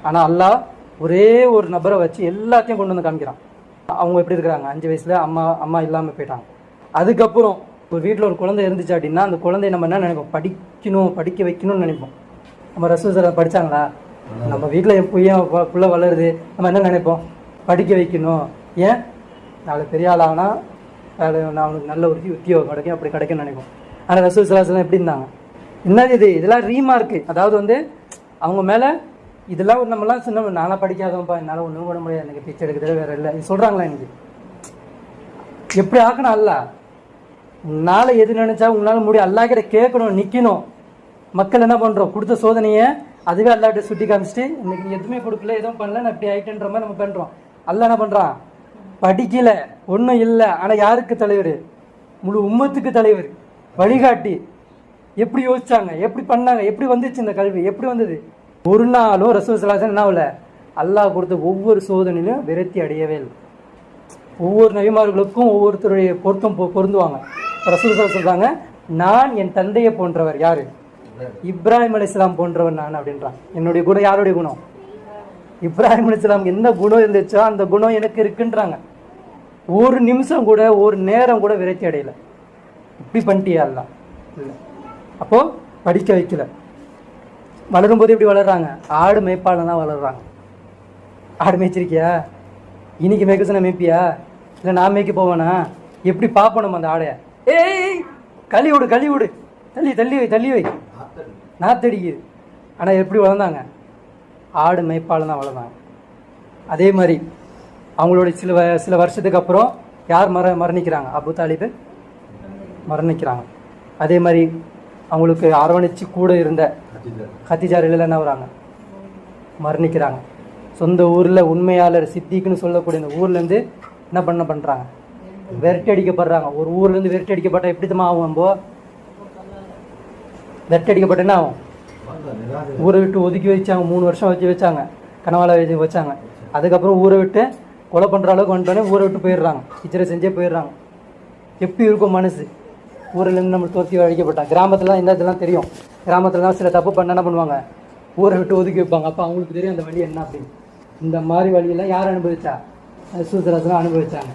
ஆனால் அல்லாஹ் ஒரே ஒரு நபரை வச்சு எல்லாத்தையும் கொண்டு வந்து காமிக்கிறான். அவங்க எப்படி இருக்கிறாங்க, 5 வயசுல அம்மா இல்லாமல் போயிட்டாங்க. அதுக்கப்புறம் ஒரு வீட்டில் ஒரு குழந்தை இருந்துச்சு அப்படின்னா அந்த குழந்தைய நம்ம என்ன நினைப்போம், படிக்க வைக்கணும்னு நினைப்போம். நம்ம ரசூல் சார் படித்தாங்களா? நம்ம வீட்டில் என் புள்ள வளருது, நம்ம என்ன நினைப்போம், படிக்க வைக்கணும். ஏன், நாளை பெரிய ஆளாகனா அவனுக்கு நல்ல ஒரு உத்தியோகம் கிடைக்கும், அப்படி கிடைக்கும்னு நினைப்போம். ஆனால் ரசூல் சலாஹ் எப்படி இருந்தாங்க, என்னது இதெல்லாம் ரீமார்க்கு, அதாவது வந்து அவங்க மேலே இதெல்லாம் ஒரு நம்மளாம் சொன்ன, நானும் படிக்காதவன்ப்பா, என்னால் ஒன்றும் பண்ண முடியாது, எனக்கு பிச்சை எடுக்கிறது வேற இல்லை, இது சொல்கிறாங்களா? எனக்கு எப்படி ஆக்கணும்? அல்ல உன்னால் எது நினைச்சா உங்களால் முடியும், அல்லா கிட்ட கேட்கணும், நிற்கணும். மக்கள் என்ன பண்ணுறோம், கொடுத்த சோதனையை அதுவே அல்லாட்ட சுட்டி காமிச்சிட்டு இன்னைக்கு நீ எதுவுமே கொடுக்கல, எதுவும் பண்ணல, நான் இப்படி ஆகிட்டேன்ற மாதிரி நம்ம பண்ணுறோம். அல்ல என்ன பண்ணுறான், படிக்கல ஒன்றும் இல்லை, ஆனால் யாருக்கு தலைவர், முழு உம்மத்துக்கு தலைவர், வழிகாட்டி. எப்படி யோசிச்சாங்க, எப்படி பண்ணாங்க, எப்படி வந்துச்சு இந்த கல்வி, எப்படி வந்தது? ஒரு நாளும் ரசூல் ஸல்லல்லாஹு அலைஹி வஸல்லம் என்ன ஆகல, அல்லாஹ் கொடுத்த ஒவ்வொரு சோதனையிலும் விரக்தி அடையவே இல்லை. ஒவ்வொரு நபிமார்களுக்கும் ஒவ்வொருத்தருடைய பொருந்துவாங்க. ரசூல் ஸல்லல்லாஹு அலைஹி வஸல்லம் சொல்றாங்க, நான் என் தந்தையை போன்றவர். யாரு? இப்ராஹிம் அலைஹிஸ்ஸலாம் போன்றவர் நான் அப்படின்றான். என்னுடைய குணம் யாருடைய குணம்? இப்ராஹிம் அலைஹிஸ்ஸலாம் என்ன குணம் இருந்துச்சோ அந்த குணம் எனக்கு இருக்குன்றாங்க. ஒரு நிமிஷம் கூட ஒரு நேரம் கூட விரக்தி அடையல. இப்படி பண்ணிட்டியா அல்ல? இல்லை. அப்போ படிக்க வைக்கல. வளரும்போது எப்படி வளர்றாங்க, ஆடு மேய்ப்பாளன் தான் வளர்றாங்க. ஆடு மேய்ச்சிருக்கியா, இன்னைக்கு மேய்க்க சொன்ன மேய்ப்பியா, இல்லை நான் மேய்க்க போவேனா, எப்படி பார்ப்போம் நம்ம அந்த ஆடையை, ஏய் கழி விடு தள்ளி வை நாத்தடிக்குது. ஆனால் எப்படி வளர்ந்தாங்க, ஆடு மேய்ப்பாளன் தான் வளர்ந்தாங்க. அதே மாதிரி அவங்களுடைய சில வருஷத்துக்கு அப்புறம் யார் மரணிக்கிறாங்க, அபு தாலிபு மரணிக்கிறாங்க. அதே மாதிரி அவங்களுக்கு அரவணைச்சு கூட இருந்த கத்திஜா ரலியல்லாஹு என்ன வராங்க, மரணிக்கிறாங்க. சொந்த ஊரில் உண்மையாளர் சித்திக்குன்னு சொல்லக்கூடிய இந்த ஊர்லேருந்து என்ன பண்ணுறாங்க, விரட்டி அடிக்கப்படுறாங்க. ஒரு ஊர்லேருந்து விரட்டி அடிக்கப்பட்டால் எப்படி தான் ஆகும், நம்ம விரட்டி அடிக்கப்பட்ட என்ன ஆகும், ஊரை விட்டு ஒதுக்கி வச்சாங்க, 3 வருஷம் வச்சாங்க, கனவால வச்சாங்க. அதுக்கப்புறம் ஊரை விட்டு கொலை பண்ணுற அளவுக்கு வந்துட்டோன்னே ஊரை விட்டு போயிடுறாங்க, ஹிஜ்ரத் செஞ்சே போயிடுறாங்க. எப்படி இருக்கும் மனசு, ஊரிலேருந்து நம்ம தோற்றி அழிக்கப்பட்டாங்க. கிராமத்துலாம் இந்த இதெல்லாம் தெரியும், கிராமத்துலலாம் சில தப்பு பண்ண என்ன பண்ணுவாங்க, ஊரை விட்டு ஒதுக்கி வைப்பாங்க. அப்போ அவங்களுக்கு தெரியும் அந்த வழி என்ன அப்படின்னு. இந்த மாதிரி வழியெல்லாம் யார் அனுபவிச்சா, ரசூல் ஸல்லல்லாஹு அலைஹி வஸல்லம் அனுபவிச்சாங்க.